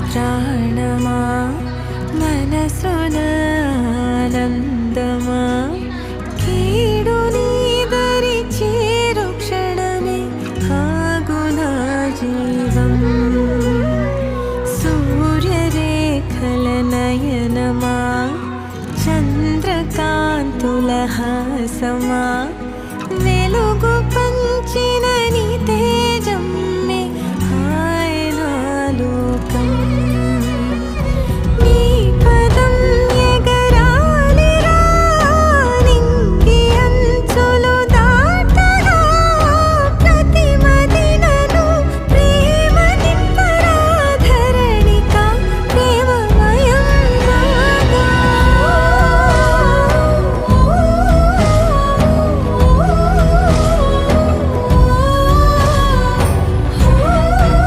ప్రాణమా మనసున ఆనందమా కీడు నీ దరి చేరు క్షణమే ఆగునా జీవం సూర్యరేఖల నయనమా చంద్రకాంతుల హాసమా